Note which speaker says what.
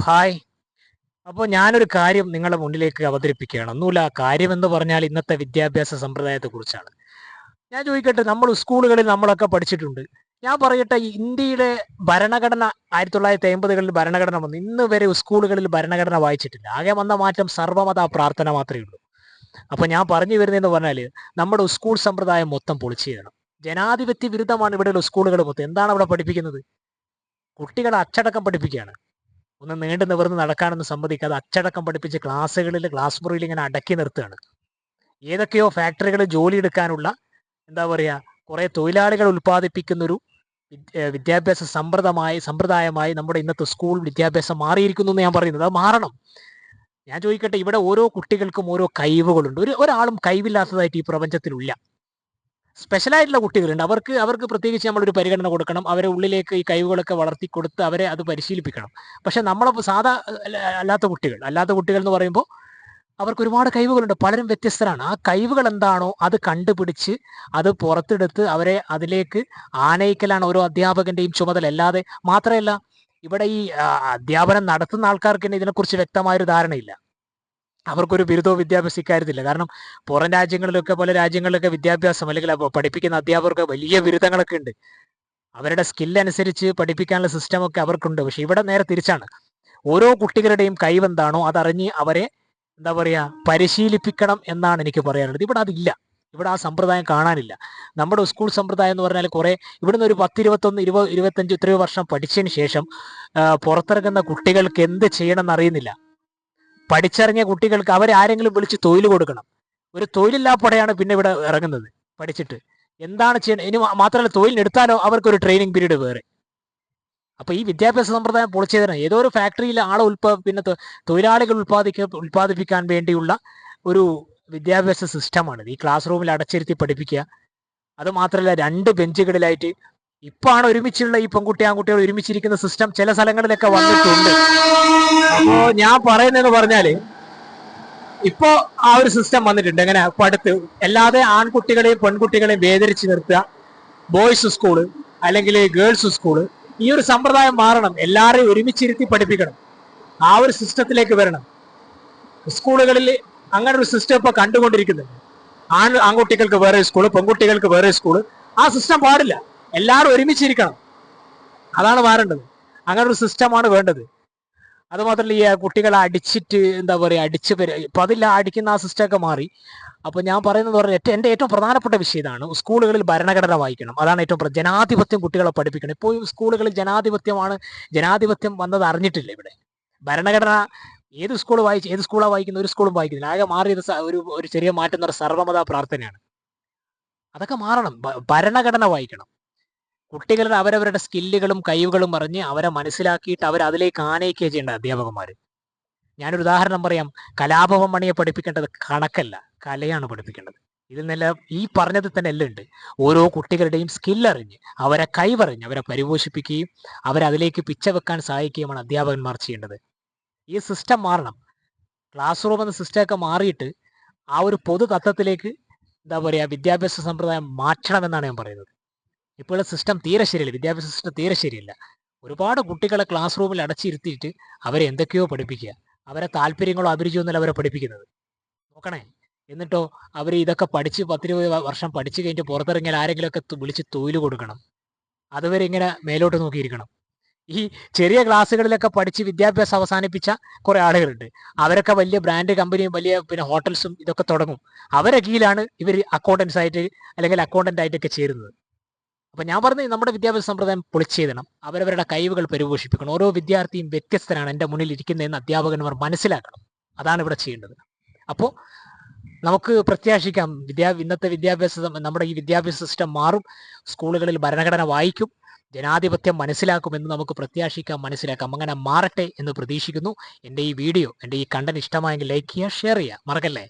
Speaker 1: Hi. ഞാനൊരു കാര്യം നിങ്ങളുടെ മുന്നിലേക്ക് അവതരിപ്പിക്കുകയാണ്. ഒന്നുമില്ല, കാര്യമെന്ന് പറഞ്ഞാൽ ഇന്നത്തെ വിദ്യാഭ്യാസ സമ്പ്രദായത്തെക്കുറിച്ചാണ്. ഞാൻ ചോദിക്കട്ടെ, നമ്മൾ സ്കൂളുകളിൽ നമ്മളൊക്കെ പഠിച്ചിട്ടുണ്ട്. ഞാൻ പറയട്ടെ, ഈ ഇന്ത്യയുടെ ഭരണഘടന 1950കളിൽ ഭരണഘടന വന്നു. ഇന്ന് വരെ സ്കൂളുകളിൽ ഭരണഘടന വായിച്ചിട്ടില്ല. ആകെ വന്ന മാറ്റം സർവ്വമത പ്രാർത്ഥന മാത്രമേ ഉള്ളൂ. ഞാൻ പറഞ്ഞു വരുന്നതെന്ന് പറഞ്ഞാൽ, നമ്മുടെ സ്കൂൾ സമ്പ്രദായം മൊത്തം പൊളിച്ചെഴുതണം. ജനാധിപത്യ വിരുദ്ധമാണ് ഇവിടെയുള്ള സ്കൂളുകൾ മൊത്തം. എന്താണ് അവിടെ പഠിപ്പിക്കുന്നത്? കുട്ടികളെ അച്ചടക്കം പഠിപ്പിക്കുകയാണ്. ഒന്ന് നീണ്ടു നിവർന്ന് നടക്കാനൊന്നും സമ്മതിക്കാതെ അച്ചടക്കം പഠിപ്പിച്ച് ക്ലാസ് മുറിയിൽ ഇങ്ങനെ അടക്കി നിർത്തുകയാണ്. ഏതൊക്കെയോ ഫാക്ടറികളിൽ ജോലി എടുക്കാനുള്ള എന്താ പറയുക, കുറെ തൊഴിലാളികൾ ഉൽപ്പാദിപ്പിക്കുന്ന ഒരു വിദ്യാഭ്യാസ സമ്പ്രദായമായി നമ്മുടെ ഇന്നത്തെ സ്കൂൾ വിദ്യാഭ്യാസം മാറിയിരിക്കുന്നു എന്ന് ഞാൻ പറയുന്നത്. അത് മാറണം. ഞാൻ ചോദിക്കട്ടെ, ഇവിടെ ഓരോ കുട്ടികൾക്കും ഓരോ കഴിവുകളുണ്ട്. ഒരാളും കഴിവില്ലാത്തതായിട്ട് ഈ പ്രപഞ്ചത്തിലില്ല. സ്പെഷ്യലായിട്ടുള്ള കുട്ടികളുണ്ട്. അവർക്ക് പ്രത്യേകിച്ച് നമ്മളൊരു പരിഗണന കൊടുക്കണം. അവരെ ഉള്ളിലേക്ക് ഈ കഴിവുകളൊക്കെ വളർത്തി കൊടുത്ത് അവരെ അത് പരിശീലിപ്പിക്കണം. പക്ഷെ നമ്മളെ സാധാ അല്ലാത്ത കുട്ടികൾ എന്ന് പറയുമ്പോൾ അവർക്ക് ഒരുപാട് കഴിവുകളുണ്ട്. പലരും വ്യത്യസ്തരാണ്. ആ കഴിവുകൾ എന്താണോ അത് കണ്ടുപിടിച്ച് അത് പുറത്തെടുത്ത് അവരെ അതിലേക്ക് ആനയിക്കലാണ് ഓരോ അധ്യാപകന്റെയും ചുമതല. അല്ലാതെ മാത്രമല്ല, ഇവിടെ ഈ അധ്യാപനം നടത്തുന്ന ആൾക്കാർക്ക് തന്നെ ഇതിനെക്കുറിച്ച് വ്യക്തമായൊരു ധാരണയില്ല. അവർക്കൊരു ബിരുദവും വിദ്യാഭ്യാസം ഇക്കാര്യത്തില്ല. കാരണം പുറം രാജ്യങ്ങളിലൊക്കെ, പല രാജ്യങ്ങളിലൊക്കെ വിദ്യാഭ്യാസം അല്ലെങ്കിൽ പഠിപ്പിക്കുന്ന അധ്യാപകർക്ക് വലിയ ബിരുദങ്ങളൊക്കെ ഉണ്ട്. അവരുടെ സ്കില്ലനുസരിച്ച് പഠിപ്പിക്കാനുള്ള സിസ്റ്റമൊക്കെ അവർക്കുണ്ട്. പക്ഷെ ഇവിടെ നേരെ തിരിച്ചാണ്. ഓരോ കുട്ടികളുടെയും കഴിവെന്താണോ അതറിഞ്ഞ് അവരെ എന്താ പറയുക പരിശീലിപ്പിക്കണം എന്നാണ് എനിക്ക് പറയാനുള്ളത്. ഇവിടെ അതില്ല. ഇവിടെ ആ സമ്പ്രദായം കാണാനില്ല. നമ്മുടെ സ്കൂൾ സമ്പ്രദായം എന്ന് പറഞ്ഞാൽ കുറെ ഇവിടുന്ന് ഒരു 10, 21, 20, 25 ഇത്രയോ വർഷം പഠിച്ചതിന് ശേഷം പുറത്തിറങ്ങുന്ന കുട്ടികൾക്ക് എന്ത് ചെയ്യണം എന്നറിയുന്നില്ല. പഠിച്ചിറങ്ങിയ കുട്ടികൾക്ക് അവരാരെങ്കിലും വിളിച്ച് തൊഴിൽ കൊടുക്കണം. ഒരു തൊഴിലില്ലാപ്പടയാണ് പിന്നെ ഇവിടെ ഇറങ്ങുന്നത് പഠിച്ചിട്ട്. എന്താണ് ചെയ്യണം? ഇനി മാത്രമല്ല, തൊഴിലിനെടുത്താലോ അവർക്കൊരു ട്രെയിനിങ് പീരീഡ് വേറെ. അപ്പൊ ഈ വിദ്യാഭ്യാസ സമ്പ്രദായം പൊളിച്ചതിന് ഏതോ ഒരു ഫാക്ടറിയിൽ ആളെ തൊഴിലാളികൾ ഉൽപ്പാദിപ്പിക്കാൻ വേണ്ടിയുള്ള ഒരു വിദ്യാഭ്യാസ സിസ്റ്റമാണ് ഈ ക്ലാസ് റൂമിൽ അടച്ചിരുത്തി പഠിപ്പിക്കുക. അത് മാത്രമല്ല, 2 ബെഞ്ചുകളിലായിട്ട് ഇപ്പാണ് ഒരുമിച്ചുള്ള ഈ ആൺകുട്ടികൾ ഒരുമിച്ചിരിക്കുന്ന സിസ്റ്റം ചില സ്ഥലങ്ങളിലൊക്കെ വന്നിട്ടുണ്ട്. അപ്പോ ഞാൻ പറയുന്നതെന്ന് പറഞ്ഞാല്, ഇപ്പോ ആ ഒരു സിസ്റ്റം വന്നിട്ടുണ്ട്. എങ്ങനെ അടുത്ത് അല്ലാതെ ആൺകുട്ടികളെയും പെൺകുട്ടികളെയും വേദരിച്ച് നിർത്തുക, ബോയ്സ് സ്കൂള് അല്ലെങ്കിൽ ഗേൾസ് സ്കൂള്, ഈ ഒരു സമ്പ്രദായം മാറണം. എല്ലാവരെയും ഒരുമിച്ചിരുത്തി പഠിപ്പിക്കണം. ആ ഒരു സിസ്റ്റത്തിലേക്ക് വരണം. സ്കൂളുകളിൽ അങ്ങനെ ഒരു സിസ്റ്റം ഇപ്പൊ കണ്ടുകൊണ്ടിരിക്കുന്നുണ്ട്. ആൺകുട്ടികൾക്ക് വേറെ സ്കൂള്, പെൺകുട്ടികൾക്ക് വേറെ സ്കൂള്. ആ സിസ്റ്റം പാടില്ല. എല്ലാവരും ഒരുമിച്ചിരിക്കണം. അതാണ് മാറേണ്ടത്. അങ്ങനെ ഒരു സിസ്റ്റമാണ് വേണ്ടത്. അത് മാത്രമല്ല, ഈ കുട്ടികളെ അടിച്ചിട്ട് എന്താ പറയുക, ഇപ്പൊ അതില്ല, അടിക്കുന്ന ആ സിസ്റ്റമൊക്കെ മാറി. അപ്പൊ ഞാൻ പറയുന്നത് പറഞ്ഞാൽ എന്റെ ഏറ്റവും പ്രധാനപ്പെട്ട വിഷയം ഇതാണ്. സ്കൂളുകളിൽ ഭരണഘടന വായിക്കണം. അതാണ് ഏറ്റവും ജനാധിപത്യം കുട്ടികളെ പഠിപ്പിക്കണം. ഇപ്പോൾ സ്കൂളുകളിൽ ജനാധിപത്യം വന്നത് അറിഞ്ഞിട്ടില്ല. ഇവിടെ ഭരണഘടന ഏത് സ്കൂളാണ് വായിക്കുന്നത്? ഒരു സ്കൂളും വായിക്കുന്നില്ല. ആകെ മാറിയത് ഒരു ചെറിയ മാറ്റം എന്ന് പറഞ്ഞാൽ സർവ്വമത പ്രാർത്ഥനയാണ്. അതൊക്കെ മാറണം. ഭരണഘടന വായിക്കണം. കുട്ടികളുടെ അവരവരുടെ സ്കില്ലുകളും കഴിവുകളും പറഞ്ഞ് അവരെ മനസ്സിലാക്കിയിട്ട് അവരതിലേക്ക് ആനയിക്കുക ചെയ്യേണ്ട അധ്യാപകന്മാർ. ഞാനൊരു ഉദാഹരണം പറയാം. കലാഭവൻ മണിയെ പഠിപ്പിക്കേണ്ടത് കണക്കല്ല, കലയാണ് പഠിപ്പിക്കേണ്ടത്. ഇതിൽ നിന്നെല്ലാം ഈ പറഞ്ഞത് തന്നെ എല്ലാം ഉണ്ട്. ഓരോ കുട്ടികളുടെയും സ്കില്ലറിഞ്ഞ് അവരെ കഴിവറിഞ്ഞ് അവരെ പരിപോഷിപ്പിക്കുകയും അവരതിലേക്ക് പിച്ച വെക്കാൻ സഹായിക്കുകയുമാണ് അധ്യാപകന്മാർ ചെയ്യേണ്ടത്. ഈ സിസ്റ്റം മാറണം. ക്ലാസ് റൂം എന്ന സിസ്റ്റമൊക്കെ മാറിയിട്ട് ആ ഒരു പൊതു തത്വത്തിലേക്ക് എന്താ പറയുക, വിദ്യാഭ്യാസ സമ്പ്രദായം മാറ്റണമെന്നാണ് ഞാൻ പറയുന്നത്. ഇപ്പോഴുള്ള സിസ്റ്റം തീരെ ശരിയല്ല. വിദ്യാഭ്യാസ സിസ്റ്റം തീരെ ശരിയല്ല. ഒരുപാട് കുട്ടികളെ ക്ലാസ് റൂമിൽ അടച്ചിരുത്തിയിട്ട് അവരെ എന്തൊക്കെയോ പഠിപ്പിക്കുക. അവരെ താല്പര്യങ്ങളോ അഭിരുചിയോ ഒന്നുമല്ല അവരെ പഠിപ്പിക്കുന്നത്. നോക്കണേ. എന്നിട്ടോ അവർ ഇതൊക്കെ പഠിച്ച് 10-20 വർഷം പഠിച്ചു കഴിഞ്ഞിട്ട് പുറത്തിറങ്ങിയാൽ ആരെങ്കിലുമൊക്കെ വിളിച്ച് തൊഴിൽ കൊടുക്കണം. അതുവരെ ഇങ്ങനെ മേലോട്ട് നോക്കിയിരിക്കണം. ഈ ചെറിയ ക്ലാസ്സുകളിലൊക്കെ പഠിച്ച് വിദ്യാഭ്യാസം അവസാനിപ്പിച്ച കുറെ ആളുകളുണ്ട്. അവരൊക്കെ വലിയ ബ്രാൻഡ് കമ്പനിയും വലിയ ഹോട്ടൽസും ഇതൊക്കെ തുടങ്ങും. അവരെ കീഴിലാണ് ഇവർ അക്കൗണ്ടൻസ് ആയിട്ട് അല്ലെങ്കിൽ അക്കൗണ്ടന്റ് ആയിട്ടൊക്കെ ചേരുന്നത്. അപ്പൊ ഞാൻ പറഞ്ഞത്, നമ്മുടെ വിദ്യാഭ്യാസ സമ്പ്രദായം പൊളിച്ചെഴുതണം. അവരവരുടെ കഴിവുകൾ പരിപോഷിപ്പിക്കണം. ഓരോ വിദ്യാർത്ഥിയും വ്യത്യസ്തനാണ് എൻ്റെ മുന്നിൽ ഇരിക്കുന്നതെന്ന് അധ്യാപകന്മാർ മനസ്സിലാക്കണം. അതാണ് ഇവിടെ ചെയ്യേണ്ടത്. അപ്പോൾ നമുക്ക് പ്രത്യാശിക്കാം, ഇന്നത്തെ നമ്മുടെ ഈ വിദ്യാഭ്യാസ സിസ്റ്റം മാറും. സ്കൂളുകളിൽ ഭരണഘടന വായിക്കും. ജനാധിപത്യം മനസ്സിലാക്കുമെന്ന് നമുക്ക് മനസ്സിലാക്കാം. അങ്ങനെ മാറട്ടെ എന്ന് പ്രതീക്ഷിക്കുന്നു. എൻ്റെ ഈ കണ്ടന്റ് ഇഷ്ടമായെങ്കിൽ ലൈക്ക് ചെയ്യുക, ഷെയർ ചെയ്യുക, മറക്കല്ലേ.